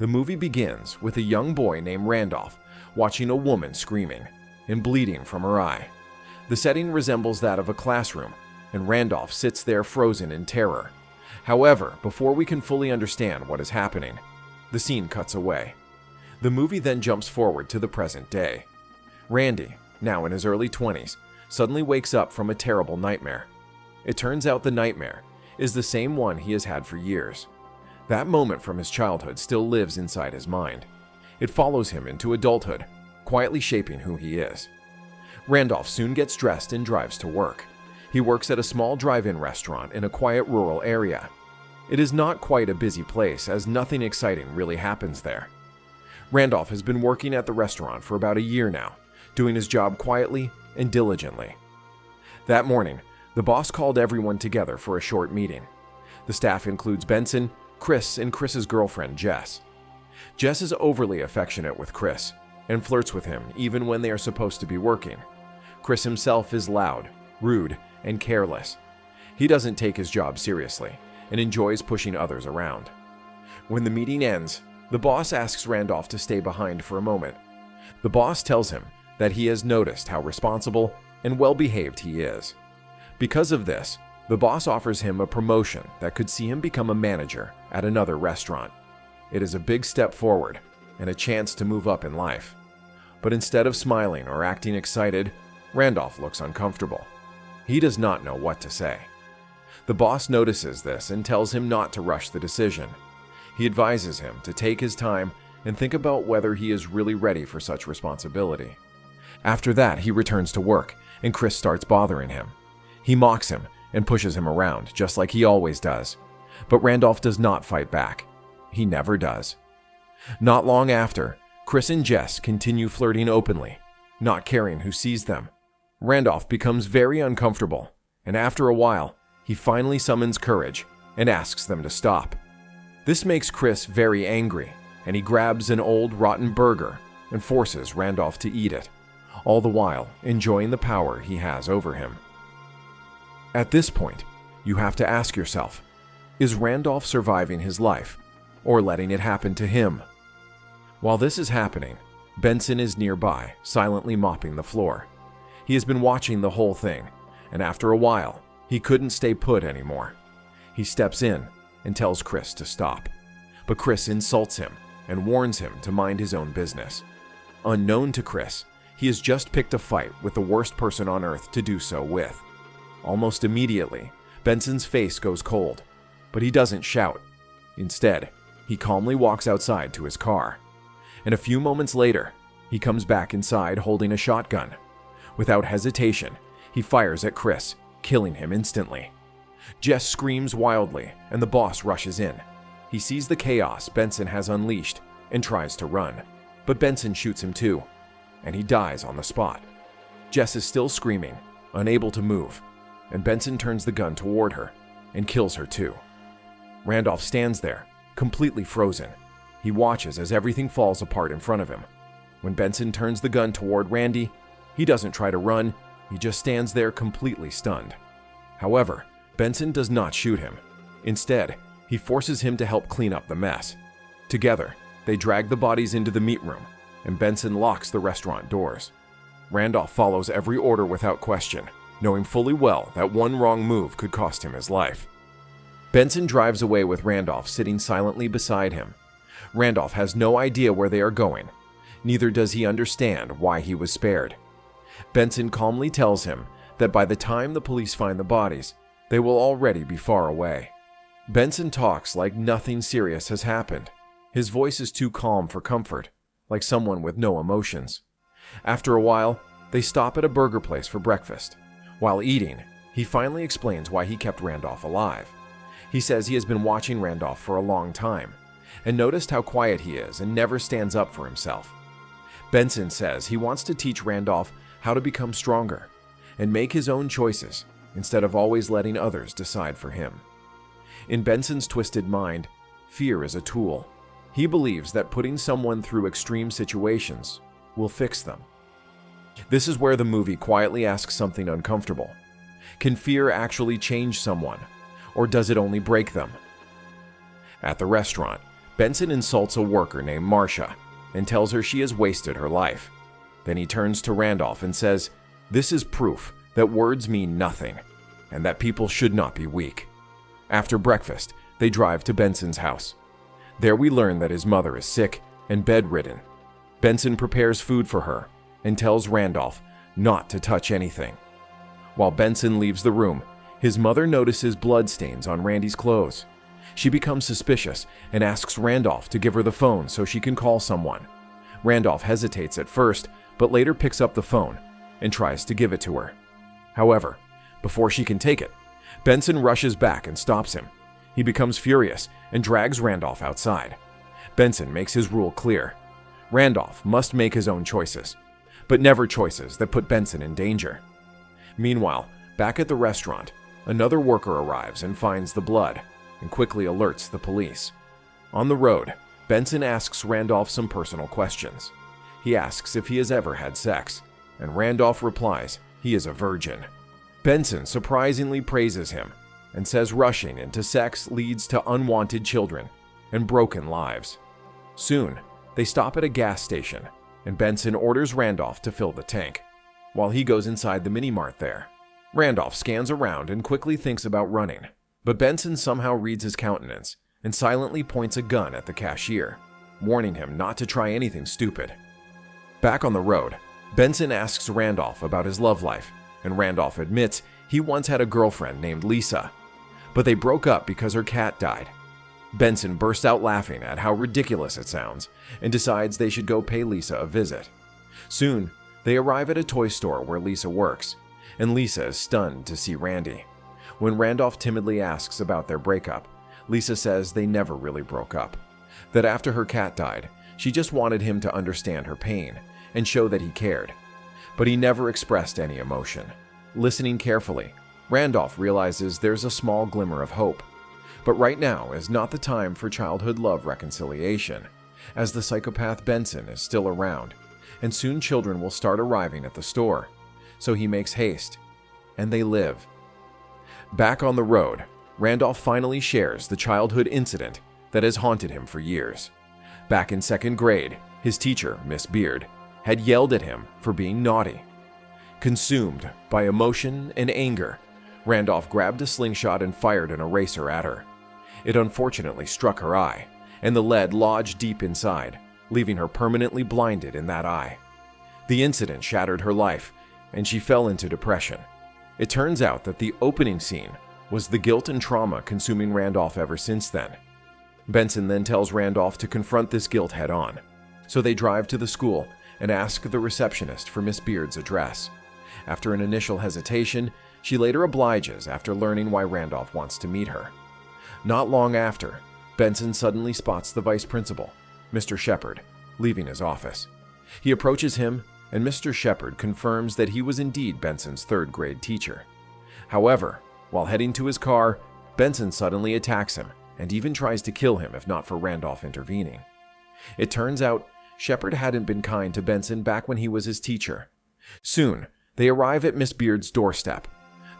The movie begins with a young boy named Randolph watching a woman screaming and bleeding from her eye. The setting resembles that of a classroom, and Randolph sits there frozen in terror. However, before we can fully understand what is happening, the scene cuts away. The movie then jumps forward to the present day. Randy, now in his early 20s, suddenly wakes up from a terrible nightmare. It turns out the nightmare is the same one he has had for years. That moment from his childhood still lives inside his mind. It follows him into adulthood, quietly shaping who he is. Randolph soon gets dressed and drives to work. He works at a small drive-in restaurant in a quiet rural area. It is not quite a busy place, as nothing exciting really happens there. Randolph has been working at the restaurant for about a year now, doing his job quietly and diligently. That morning, the boss called everyone together for a short meeting. The staff includes Benson, Chris, and Chris's girlfriend, Jess. Jess is overly affectionate with Chris and flirts with him even when they are supposed to be working. Chris himself is loud, rude, and careless. He doesn't take his job seriously and enjoys pushing others around. When the meeting ends, the boss asks Randolph to stay behind for a moment. The boss tells him that he has noticed how responsible and well-behaved he is. Because of this, the boss offers him a promotion that could see him become a manager at another restaurant. It is a big step forward and a chance to move up in life. But instead of smiling or acting excited, Randolph looks uncomfortable. He does not know what to say. The boss notices this and tells him not to rush the decision. He advises him to take his time and think about whether he is really ready for such responsibility. After that, he returns to work, and Chris starts bothering him. He mocks him and pushes him around, just like he always does. But Randolph does not fight back. He never does. Not long after, Chris and Jess continue flirting openly, not caring who sees them. Randolph becomes very uncomfortable, and after a while, he finally summons courage and asks them to stop. This makes Chris very angry, and he grabs an old rotten burger and forces Randolph to eat it, all the while enjoying the power he has over him. At this point, you have to ask yourself, is Randolph surviving his life or letting it happen to him? While this is happening, Benson is nearby, silently mopping the floor. He has been watching the whole thing, and after a while, he couldn't stay put anymore. He steps in and tells Chris to stop, but Chris insults him and warns him to mind his own business. Unknown to Chris, he has just picked a fight with the worst person on earth to do so with. Almost immediately, Benson's face goes cold, but he doesn't shout. Instead, he calmly walks outside to his car. And a few moments later, he comes back inside holding a shotgun. Without hesitation, he fires at Chris, killing him instantly. Jess screams wildly, and the boss rushes in. He sees the chaos Benson has unleashed and tries to run, but Benson shoots him too, and he dies on the spot. Jess is still screaming, unable to move, and Benson turns the gun toward her and kills her too. Randolph stands there, completely frozen. He watches as everything falls apart in front of him. When Benson turns the gun toward Randy, he doesn't try to run, he just stands there completely stunned. However, Benson does not shoot him. Instead, he forces him to help clean up the mess. Together, they drag the bodies into the meat room, and Benson locks the restaurant doors. Randolph follows every order without question, knowing fully well that one wrong move could cost him his life. Benson drives away with Randolph sitting silently beside him. Randolph has no idea where they are going. Neither does he understand why he was spared. Benson calmly tells him that by the time the police find the bodies, they will already be far away. Benson talks like nothing serious has happened. His voice is too calm for comfort, like someone with no emotions. After a while, they stop at a burger place for breakfast. While eating, he finally explains why he kept Randolph alive. He says he has been watching Randolph for a long time and noticed how quiet he is and never stands up for himself. Benson says he wants to teach Randolph how to become stronger and make his own choices instead of always letting others decide for him. In Benson's twisted mind, fear is a tool. He believes that putting someone through extreme situations will fix them. This is where the movie quietly asks something uncomfortable. Can fear actually change someone, or does it only break them? At the restaurant, Benson insults a worker named Marcia and tells her she has wasted her life. Then he turns to Randolph and says, "This is proof that words mean nothing and that people should not be weak." After breakfast, they drive to Benson's house. There we learn that his mother is sick and bedridden. Benson prepares food for her and tells Randolph not to touch anything. While Benson leaves the room, his mother notices bloodstains on Randy's clothes. She becomes suspicious and asks Randolph to give her the phone so she can call someone. Randolph hesitates at first, but later picks up the phone and tries to give it to her. However, before she can take it, Benson rushes back and stops him. He becomes furious and drags Randolph outside. Benson makes his rule clear. Randolph must make his own choices, but never choices that put Benson in danger. Meanwhile, back at the restaurant, another worker arrives and finds the blood and quickly alerts the police. On the road, Benson asks Randolph some personal questions. He asks if he has ever had sex, and Randolph replies he is a virgin. Benson surprisingly praises him and says rushing into sex leads to unwanted children and broken lives. Soon, they stop at a gas station, and Benson orders Randolph to fill the tank. While he goes inside the mini-mart there, Randolph scans around and quickly thinks about running, but Benson somehow reads his countenance and silently points a gun at the cashier, warning him not to try anything stupid. Back on the road, Benson asks Randolph about his love life, and Randolph admits he once had a girlfriend named Lisa, but they broke up because her cat died. Benson bursts out laughing at how ridiculous it sounds and decides they should go pay Lisa a visit. Soon, they arrive at a toy store where Lisa works, and Lisa is stunned to see Randy. When Randolph timidly asks about their breakup, Lisa says they never really broke up, that after her cat died, she just wanted him to understand her pain and show that he cared. But he never expressed any emotion. Listening carefully, Randolph realizes there's a small glimmer of hope. But right now is not the time for childhood love reconciliation, as the psychopath Benson is still around, and soon children will start arriving at the store. So he makes haste, and they live. Back on the road, Randolph finally shares the childhood incident that has haunted him for years. Back in second grade, his teacher, Miss Beard, had yelled at him for being naughty. Consumed by emotion and anger, Randolph grabbed a slingshot and fired an eraser at her. It unfortunately struck her eye, and the lead lodged deep inside, leaving her permanently blinded in that eye. The incident shattered her life, and she fell into depression. It turns out that the opening scene was the guilt and trauma consuming Randolph ever since then. Benson then tells Randolph to confront this guilt head-on, so they drive to the school and ask the receptionist for Miss Beard's address. After an initial hesitation, she later obliges after learning why Randolph wants to meet her. Not long after, Benson suddenly spots the vice principal, Mr. Shepard, leaving his office. He approaches him, and Mr. Shepard confirms that he was indeed Benson's third-grade teacher. However, while heading to his car, Benson suddenly attacks him and even tries to kill him if not for Randolph intervening. It turns out Shepard hadn't been kind to Benson back when he was his teacher. Soon, they arrive at Miss Beard's doorstep.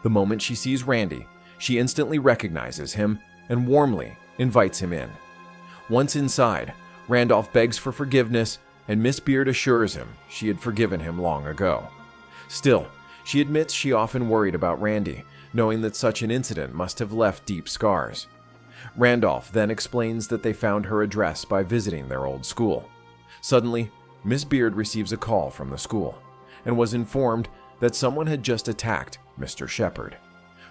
The moment she sees Randy, she instantly recognizes him and warmly invites him in. Once inside, Randolph begs for forgiveness, and Miss Beard assures him she had forgiven him long ago. Still, she admits she often worried about Randy, knowing that such an incident must have left deep scars. Randolph then explains that they found her address by visiting their old school. Suddenly, Miss Beard receives a call from the school and was informed that someone had just attacked Mr. Shepard.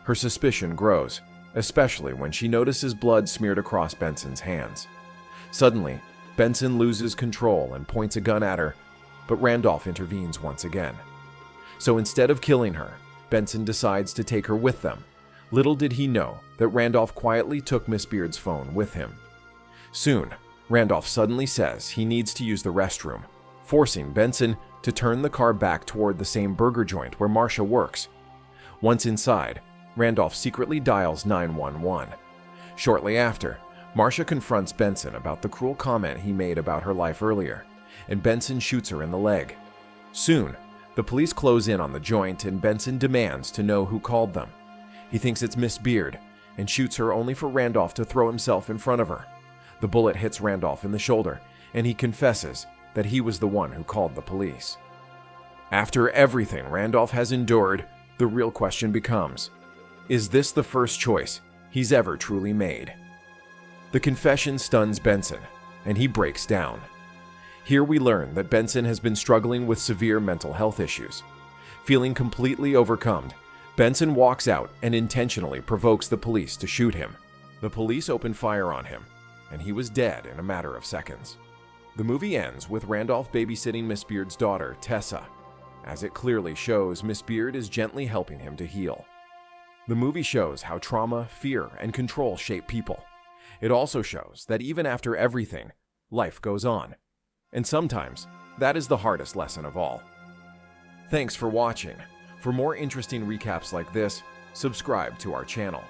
Her suspicion grows, especially when she notices blood smeared across Benson's hands. Suddenly, Benson loses control and points a gun at her, but Randolph intervenes once again. So instead of killing her, Benson decides to take her with them. Little did he know that Randolph quietly took Miss Beard's phone with him. Soon, Randolph suddenly says he needs to use the restroom, forcing Benson to turn the car back toward the same burger joint where Marcia works. Once inside, Randolph secretly dials 911. Shortly after, Marcia confronts Benson about the cruel comment he made about her life earlier, and Benson shoots her in the leg. Soon, the police close in on the joint and Benson demands to know who called them. He thinks it's Miss Beard and shoots her only for Randolph to throw himself in front of her. The bullet hits Randolph in the shoulder, and he confesses that he was the one who called the police. After everything Randolph has endured, the real question becomes, is this the first choice he's ever truly made? The confession stuns Benson, and he breaks down. Here we learn that Benson has been struggling with severe mental health issues. Feeling completely overcome, Benson walks out and intentionally provokes the police to shoot him. The police open fire on him, and he was dead in a matter of seconds. The movie ends with Randolph babysitting Miss Beard's daughter, Tessa, as it clearly shows Miss Beard is gently helping him to heal. The movie shows how trauma, fear, and control shape people. It also shows that even after everything, life goes on. And sometimes, that is the hardest lesson of all. Thanks for watching. For more interesting recaps like this, subscribe to our channel.